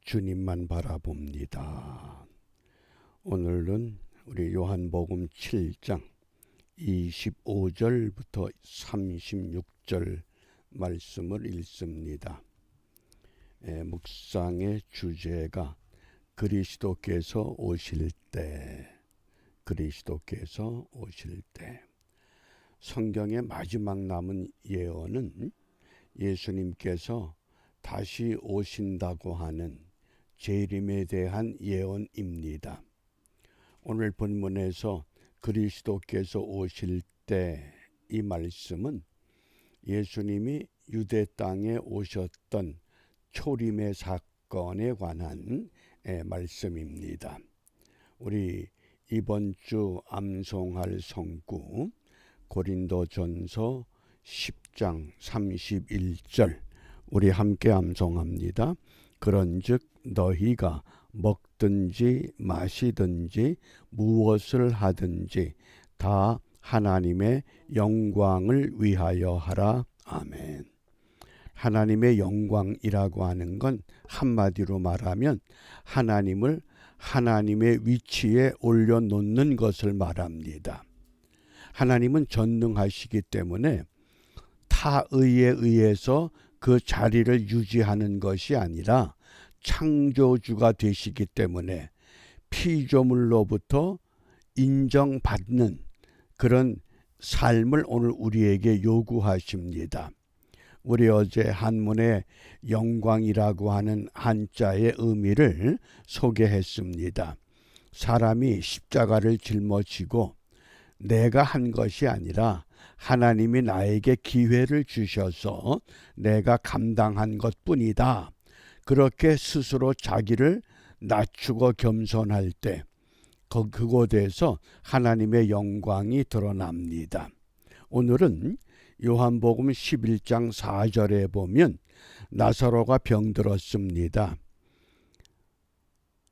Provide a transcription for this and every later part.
주님만 바라봅니다. 오늘은 우리 요한복음 7장 25절부터 36절 말씀을 읽습니다. 묵상의 주제가 그리스도께서 오실 때, 그리스도께서 오실 때. 성경의 마지막 남은 예언은 예수님께서 다시 오신다고 하는 재림에 대한 예언입니다. 오늘 본문에서 그리스도께서 오실 때 이 말씀은 예수님이 유대 땅에 오셨던 초림의 사건에 관한 말씀입니다. 우리 이번 주 암송할 성구 고린도전서 10장 31절 우리 함께 암송합니다. 그런즉 너희가 먹든지 마시든지 무엇을 하든지 다 하나님의 영광을 위하여 하라. 아멘. 하나님의 영광이라고 하는 건 한마디로 말하면 하나님을 하나님의 위치에 올려놓는 것을 말합니다. 하나님은 전능하시기 때문에 타의에 의해서 그 자리를 유지하는 것이 아니라 창조주가 되시기 때문에 피조물로부터 인정받는 그런 삶을 오늘 우리에게 요구하십니다. 우리 어제 한문의 영광이라고 하는 한자의 의미를 소개했습니다. 사람이 십자가를 짊어지고 내가 한 것이 아니라 하나님이 나에게 기회를 주셔서 내가 감당한 것뿐이다. 그렇게 스스로 자기를 낮추고 겸손할 때 그곳에서 하나님의 영광이 드러납니다. 오늘은 요한복음 11장 4절에 보면 나사로가 병들었습니다.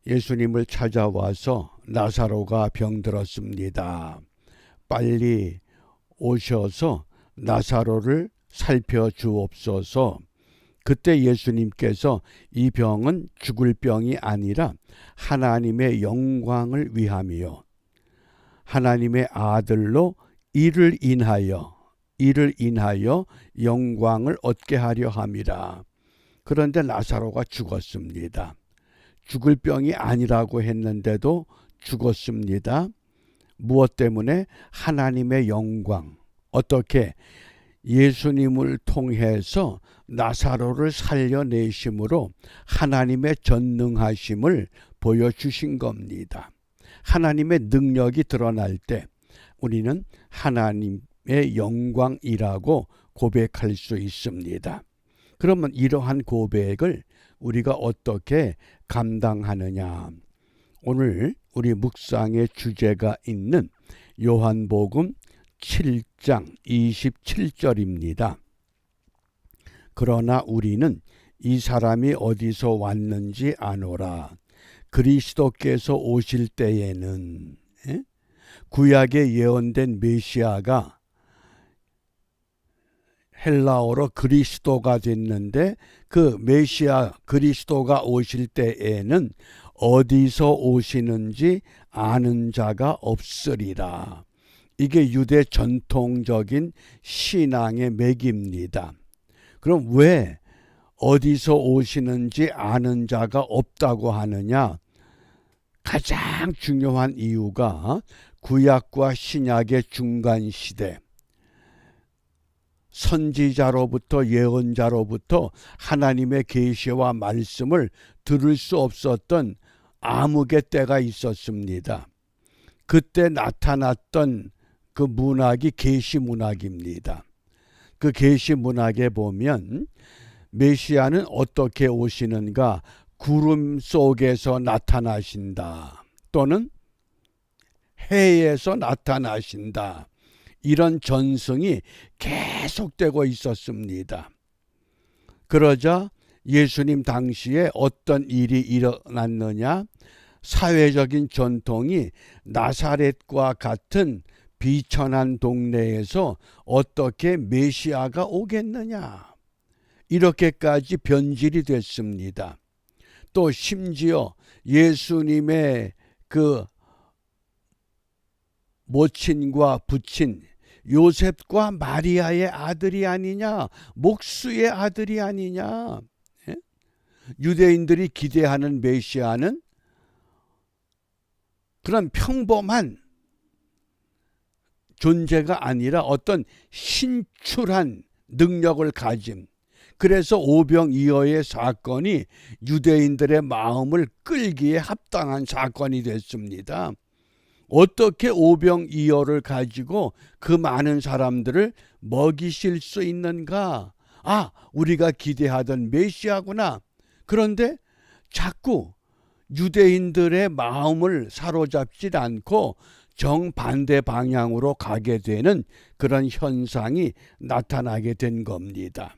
예수님을 찾아와서 나사로가 병들었습니다. 빨리 오셔서 나사로를 살펴주옵소서. 그때 예수님께서 이 병은 죽을 병이 아니라 하나님의 영광을 위함이요 하나님의 아들로 이를 인하여 영광을 얻게 하려 함이라. 그런데 나사로가 죽었습니다. 죽을 병이 아니라고 했는데도 죽었습니다. 무엇 때문에? 하나님의 영광. 어떻게? 예수님을 통해서 나사로를 살려내심으로 하나님의 전능하심을 보여주신 겁니다. 하나님의 능력이 드러날 때 우리는 하나님의 영광이라고 고백할 수 있습니다. 그러면 이러한 고백을 우리가 어떻게 감당하느냐? 오늘 우리 묵상의 주제가 있는 요한복음 7장 27절입니다. 그러나 우리는 이 사람이 어디서 왔는지 아노라. 그리스도께서 오실 때에는 구약에 예언된 메시아가 헬라어로 그리스도가 됐는데 그 메시아 그리스도가 오실 때에는 어디서 오시는지 아는 자가 없으리라. 이게 유대 전통적인 신앙의 맥입니다. 그럼 왜 어디서 오시는지 아는 자가 없다고 하느냐? 가장 중요한 이유가 구약과 신약의 중간 시대, 선지자로부터 예언자로부터 하나님의 계시와 말씀을 들을 수 없었던 암흑의 때가 있었습니다. 그때 나타났던 그 문학이 계시 문학입니다. 그 계시 문학에 보면 메시아는 어떻게 오시는가? 구름 속에서 나타나신다. 또는 해에서 나타나신다. 이런 전승이 계속되고 있었습니다. 그러자 예수님 당시에 어떤 일이 일어났느냐? 사회적인 전통이 나사렛과 같은 비천한 동네에서 어떻게 메시아가 오겠느냐? 이렇게까지 변질이 됐습니다. 또 심지어 예수님의 그 모친과 부친 요셉과 마리아의 아들이 아니냐, 목수의 아들이 아니냐. 예? 유대인들이 기대하는 메시아는 그런 평범한 존재가 아니라 어떤 신출한 능력을 가진, 그래서 오병이어의 사건이 유대인들의 마음을 끌기에 합당한 사건이 됐습니다. 어떻게 오병이어를 가지고 그 많은 사람들을 먹이실 수 있는가? 아, 우리가 기대하던 메시아구나. 그런데 자꾸 유대인들의 마음을 사로잡지 않고 정반대 방향으로 가게 되는 그런 현상이 나타나게 된 겁니다.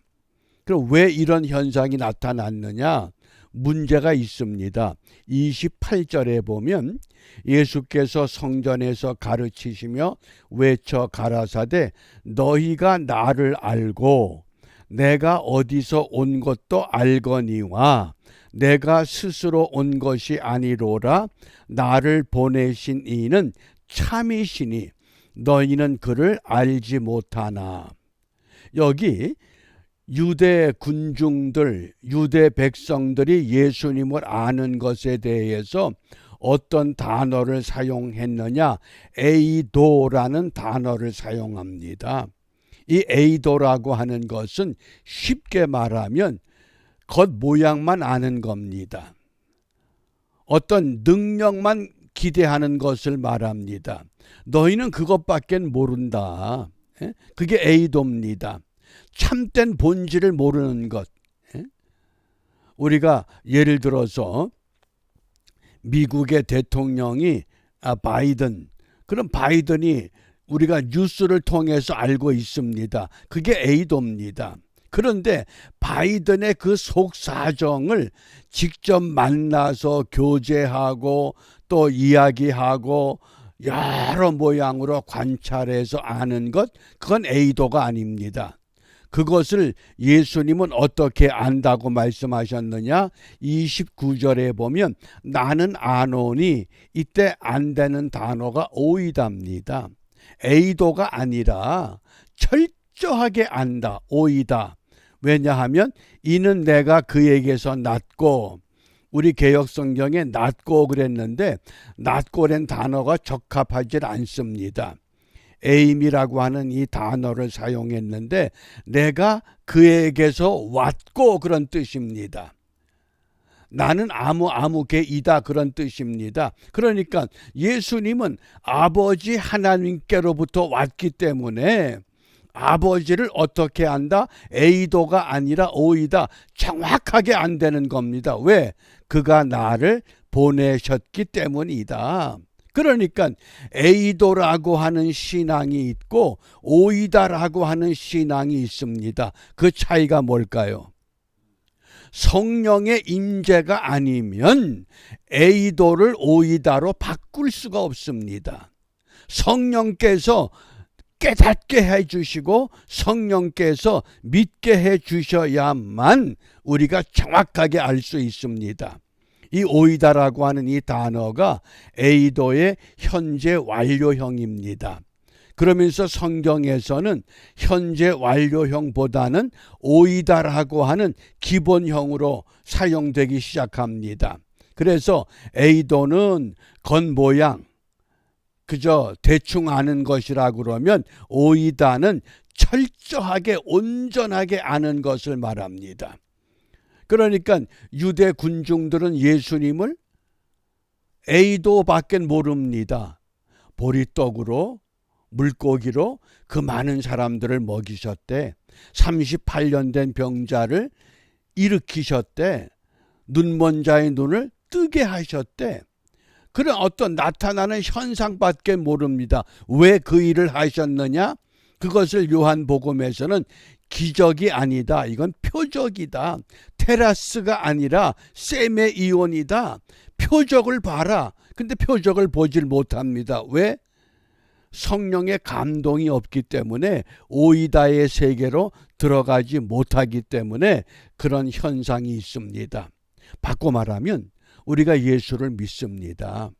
그럼 왜 이런 현상이 나타났느냐? 문제가 있습니다. 28절에 보면 예수께서 성전에서 가르치시며 외쳐 가라사대 너희가 나를 알고 내가 어디서 온 것도 알거니와 내가 스스로 온 것이 아니로라 나를 보내신 이는 참이시니 너희는 그를 알지 못하나. 여기 유대 군중들, 유대 백성들이 예수님을 아는 것에 대해서 어떤 단어를 사용했느냐? 에이도라는 단어를 사용합니다. 이 에이도라고 하는 것은 쉽게 말하면 겉모양만 아는 겁니다. 어떤 능력만 기대하는 것을 말합니다. 너희는 그것밖에 모른다. 그게 에이도입니다. 참된 본질을 모르는 것. 우리가 예를 들어서 미국의 대통령이 바이든, 그럼 바이든이 우리가 뉴스를 통해서 알고 있습니다. 그게 에이도입니다. 그런데 바이든의 그 속사정을 직접 만나서 교제하고 또 이야기하고 여러 모양으로 관찰해서 아는 것, 그건 에이도가 아닙니다. 그것을 예수님은 어떻게 안다고 말씀하셨느냐? 29절에 보면 나는 아노니, 이때 안다는 단어가 오이다입니다. 에이도가 아니라 철저하게 안다, 오이다. 왜냐하면 이는 내가 그에게서 낳고, 우리 개역성경에 낳고 그랬는데 낳고란 단어가 적합하지 않습니다. 에임이라고 하는 이 단어를 사용했는데 내가 그에게서 왔고 그런 뜻입니다. 나는 아무개이다 그런 뜻입니다. 그러니까 예수님은 아버지 하나님께로부터 왔기 때문에 아버지를 어떻게 안다? 에이도가 아니라 오이다. 정확하게 안다는 겁니다. 왜? 그가 나를 보내셨기 때문이다. 그러니까 에이도라고 하는 신앙이 있고 오이다라고 하는 신앙이 있습니다. 그 차이가 뭘까요? 성령의 임재가 아니면 에이도를 오이다로 바꿀 수가 없습니다. 성령께서 깨닫게 해주시고 성령께서 믿게 해주셔야만 우리가 정확하게 알 수 있습니다. 이 오이다라고 하는 이 단어가 에이도의 현재 완료형입니다. 그러면서 성경에서는 현재 완료형보다는 오이다라고 하는 기본형으로 사용되기 시작합니다. 그래서 에이도는 겉모양, 그저 대충 아는 것이라 그러면 오이다는 철저하게 온전하게 아는 것을 말합니다. 그러니까 유대 군중들은 예수님을 에이도밖에 모릅니다. 보리떡으로 물고기로 그 많은 사람들을 먹이셨대. 38년 된 병자를 일으키셨대. 눈먼 자의 눈을 뜨게 하셨대. 그런 어떤 나타나는 현상밖에 모릅니다. 왜 그 일을 하셨느냐? 그것을 요한복음에서는 기적이 아니다. 이건 표적이다. 테라스가 아니라 세메이온이다. 표적을 봐라. 근데 표적을 보질 못합니다. 왜? 성령의 감동이 없기 때문에 오이다의 세계로 들어가지 못하기 때문에 그런 현상이 있습니다. 바꿔 말하면 우리가 예수를 믿습니다.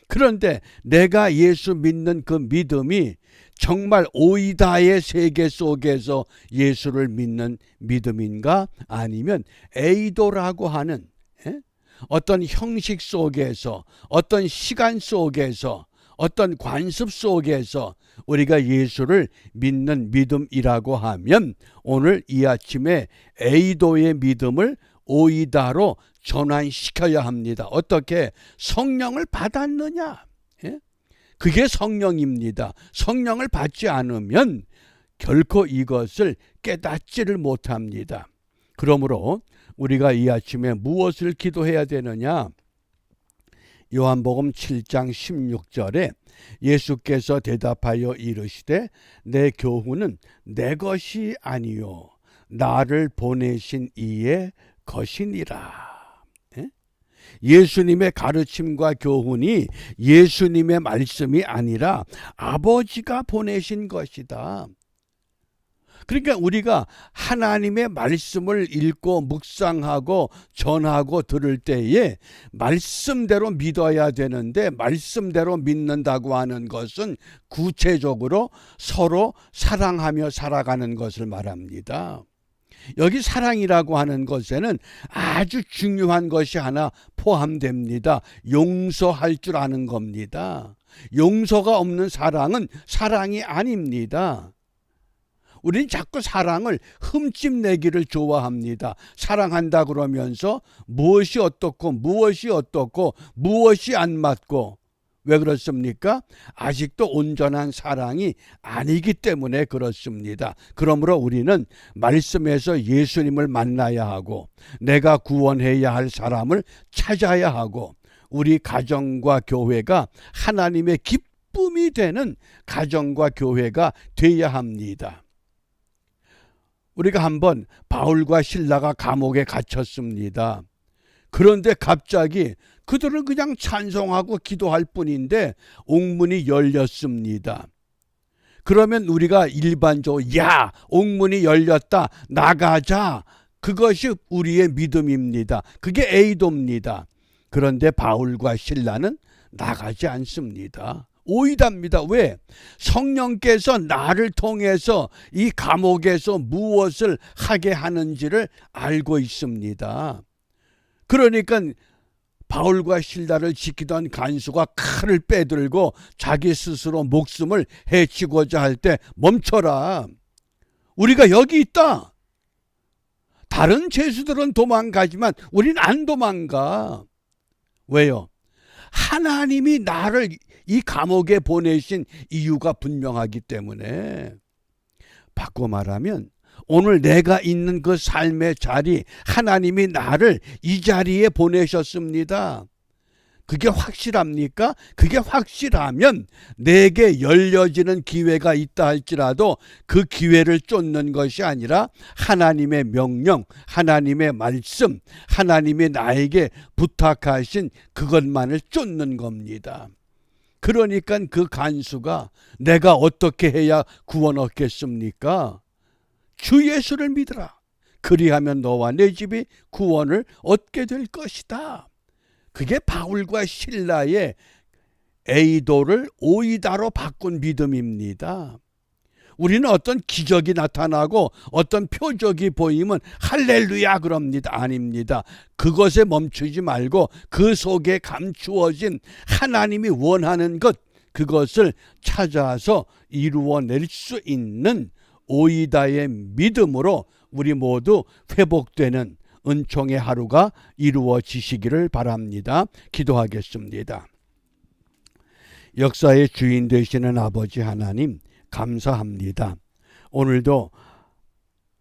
그런데 내가 예수 믿는 그 믿음이 정말 오이다의 세계 속에서 예수를 믿는 믿음인가? 아니면 에이도라고 하는 어떤 형식 속에서, 어떤 시간 속에서, 어떤 관습 속에서 우리가 예수를 믿는 믿음이라고 하면 오늘 이 아침에 에이도의 믿음을 오이다로 전환시켜야 합니다. 어떻게? 성령을 받았느냐? 그게 성령입니다. 성령을 받지 않으면 결코 이것을 깨닫지를 못합니다. 그러므로 우리가 이 아침에 무엇을 기도해야 되느냐? 요한복음 7장 16절에 예수께서 대답하여 이르시되 내 교훈은 내 것이 아니요 나를 보내신 이의 것이니라. 예수님의 가르침과 교훈이 예수님의 말씀이 아니라 아버지가 보내신 것이다. 그러니까 우리가 하나님의 말씀을 읽고 묵상하고 전하고 들을 때에 말씀대로 믿어야 되는데, 말씀대로 믿는다고 하는 것은 구체적으로 서로 사랑하며 살아가는 것을 말합니다. 여기 사랑이라고 하는 것에는 아주 중요한 것이 하나 포함됩니다. 용서할 줄 아는 겁니다. 용서가 없는 사랑은 사랑이 아닙니다. 우린 자꾸 사랑을 흠집내기를 좋아합니다. 사랑한다 그러면서 무엇이 어떻고 무엇이 어떻고 무엇이 안 맞고, 왜 그렇습니까? 아직도 온전한 사랑이 아니기 때문에 그렇습니다. 그러므로 우리는 말씀에서 예수님을 만나야 하고, 내가 구원해야 할 사람을 찾아야 하고, 우리 가정과 교회가 하나님의 기쁨이 되는 가정과 교회가 되어야 합니다. 우리가 한번 바울과 실라가 감옥에 갇혔습니다. 그런데 갑자기 그들은 그냥 찬송하고 기도할 뿐인데 옥문이 열렸습니다. 그러면 우리가 일반적으로 야, 옥문이 열렸다, 나가자, 그것이 우리의 믿음입니다. 그게 에이도입니다. 그런데 바울과 실라는 나가지 않습니다. 오이답니다. 왜? 성령께서 나를 통해서 이 감옥에서 무엇을 하게 하는지를 알고 있습니다. 그러니까 바울과 실라를 지키던 간수가 칼을 빼들고 자기 스스로 목숨을 해치고자 할 때 멈춰라. 우리가 여기 있다. 다른 죄수들은 도망가지만 우린 안 도망가. 왜요? 하나님이 나를 이 감옥에 보내신 이유가 분명하기 때문에. 바꿔 말하면 오늘 내가 있는 그 삶의 자리, 하나님이 나를 이 자리에 보내셨습니다. 그게 확실합니까? 그게 확실하면 내게 열려지는 기회가 있다 할지라도 그 기회를 쫓는 것이 아니라 하나님의 명령, 하나님의 말씀, 하나님이 나에게 부탁하신 그것만을 쫓는 겁니다. 그러니까 그 간수가 내가 어떻게 해야 구원 얻겠습니까? 주 예수를 믿으라. 그리하면 너와 내 집이 구원을 얻게 될 것이다. 그게 바울과 실라의 에이도를 오이다로 바꾼 믿음입니다. 우리는 어떤 기적이 나타나고 어떤 표적이 보이면 할렐루야 그럽니다. 아닙니다. 그것에 멈추지 말고 그 속에 감추어진 하나님이 원하는 것, 그것을 찾아서 이루어낼 수 있는 오이다의 믿음으로 우리 모두 회복되는 은총의 하루가 이루어지시기를 바랍니다. 기도하겠습니다. 역사의 주인 되시는 아버지 하나님, 감사합니다. 오늘도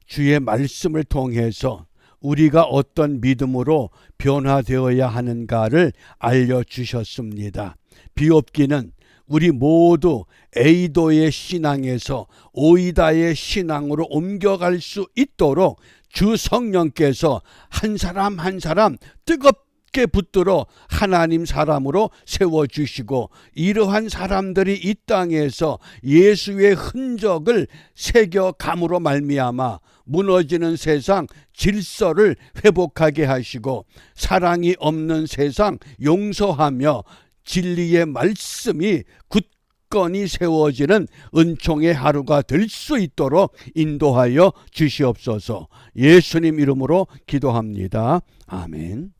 주의 말씀을 통해서 우리가 어떤 믿음으로 변화되어야 하는가를 알려주셨습니다. 비옵기는 우리 모두 에이도의 신앙에서 오이다의 신앙으로 옮겨갈 수 있도록 주 성령께서 한 사람 한 사람 뜨겁게 붙들어 하나님 사람으로 세워주시고, 이러한 사람들이 이 땅에서 예수의 흔적을 새겨감으로 말미암아 무너지는 세상 질서를 회복하게 하시고 사랑이 없는 세상 용서하며 진리의 말씀이 굳건히 세워지는 은총의 하루가 될 수 있도록 인도하여 주시옵소서. 예수님 이름으로 기도합니다. 아멘.